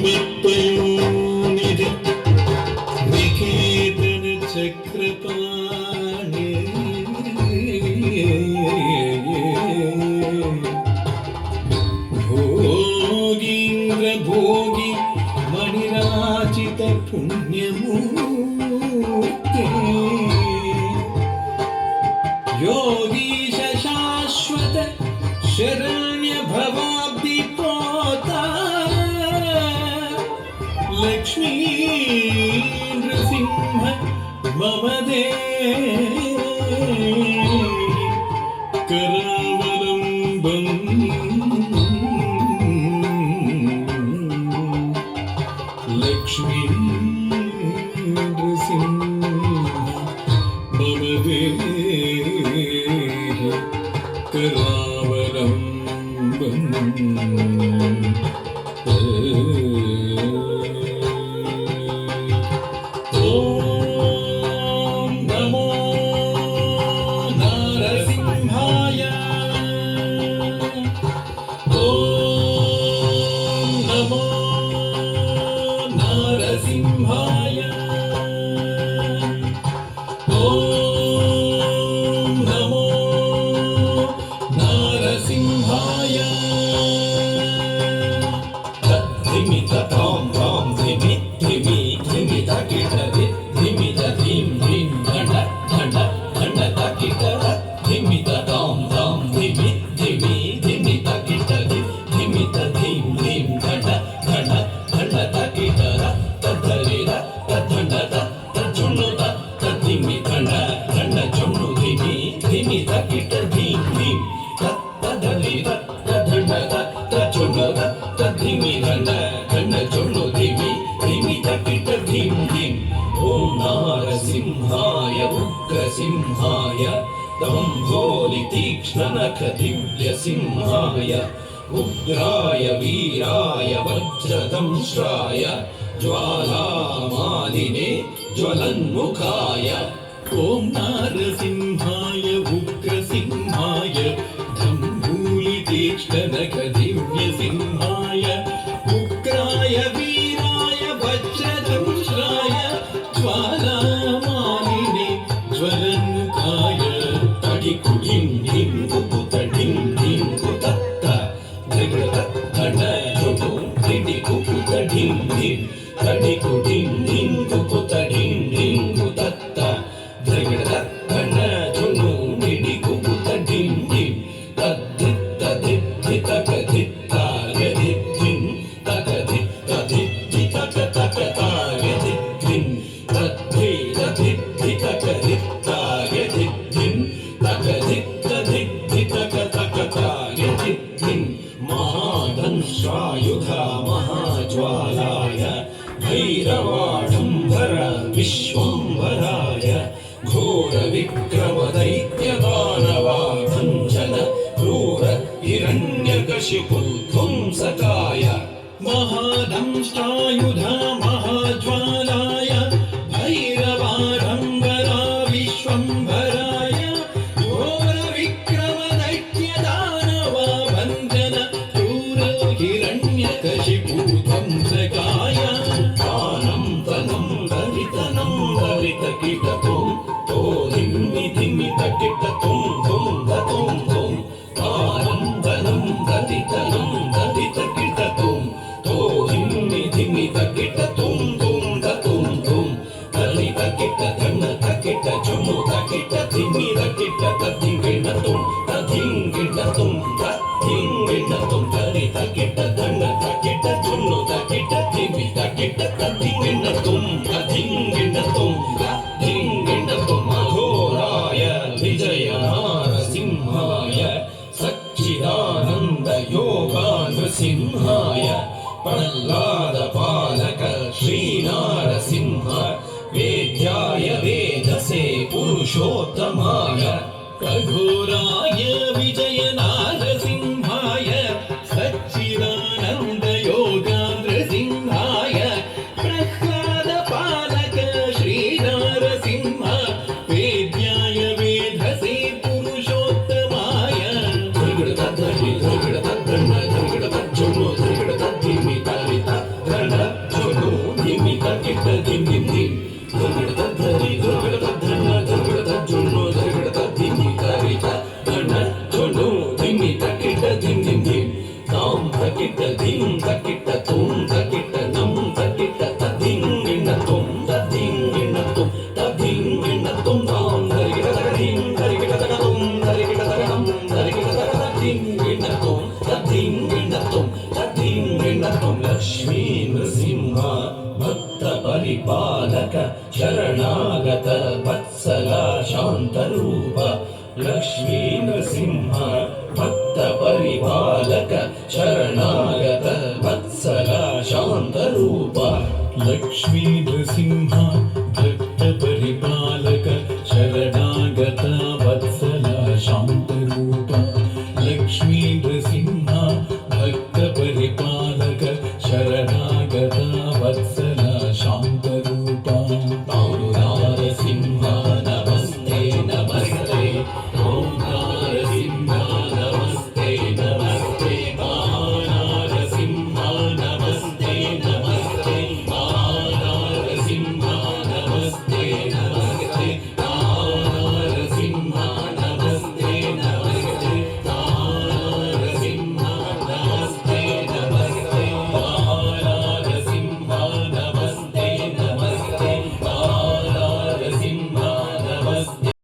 मत्पयोनिधि निकेतन चक्रपाणि भोगीन्द्र भोगी मणिराचित पुण्यमूर्ते योगीश शाश्वत शरण्य भवाब्धि पोता लक्ष्मी नृसिंह मम देहि करावलम्बम् लक्ष्मी नृसिंह मम देहि करावलम्बम् नरसिंहाय ॐ नमो नरसिंहाय धिमि तां तां धिमि धिमि धिमि तकिटदि धिमि धीं धीं धण्ड धण्ड धण्ड तकिटद धिमि तां तां धिमि धिमि धिमि तकिटदि धिमि धीं धीं धण्ड धण्ड धण्ड तकिटद तद्धरिद तद्धण्डद तज्जुन्नुद तद्धिमि धण्ड धण्ड जुन्नु धिमि धिमि तकिट धीं धीं तद्धरिद तद्धण्डद तज्जुन्नुद तद्धिमि धण्ड धण्ड जुन्नु धिमि धिमि तकिट धीं धीं ॐ नारसिंहाय उग्रसिंहाय दम्भोलि तीक्ष्णनख दिव्यसिंहाय उग्राय वीराय वज्रदंष्ट्राय ज्वालामालिने ज्वलन्मुखाय ॐ नारसिंहाय उग्रसिंहाय दम्भोलि तीक्ष्णनख दिव्यसिंहाय उग्राय वीराय वज्रदंष्ट्राय ज्वालामालिने ज्वलन्मुखाय तडिकुडिं धिं कुकुतडिं धिं कुतत्त धृगतत्तड जुगु धिडिकुकुतडिं धिं तडिकुडिं धिं कुकुतडिं धिं कुतत्त धृगतत्तड जुगु धिडिकुकुतडिं धिं तद्धित्तधित्तितकधित्ताय धित्तिं तकधित्तधित्तितकतकताय धित्तिं तद्धितधित्तितकधित्ताय धित्तिं तकधित्तधित्तितकतकताय धित्तिं महादंष्ट्रायुधा महाज्वालाय भैरवाडम्बर विश्वम्भराय घोरविक्रमदैत्यदानवाभञ्जन क्रूर हिरण्यकशिपुध्वंसकाय महादंष्ट्रायुधा महाज्वालाय भैरवाडम्बरा विश्वम्भराय घोरविक्रमदैत्यदानवाभञ्जन क्रूर हिरण्यकशिपुध्वंसकाय तानं तनं दरितनं दरितकिटतुं तो धिमि धिमि तकिटतुं तुं दतुं तुं तानं तनं दरितनं दरितकिटतुं तो धिमि धिमि तकिटतुं तुं दतुं परिपालक शरणागत वत्सल शान्तरूप लक्ष्मी नृसिंह भक्त परिपालक शरणागत वत्सल शान्तरूप लक्ष्मी नृसिंह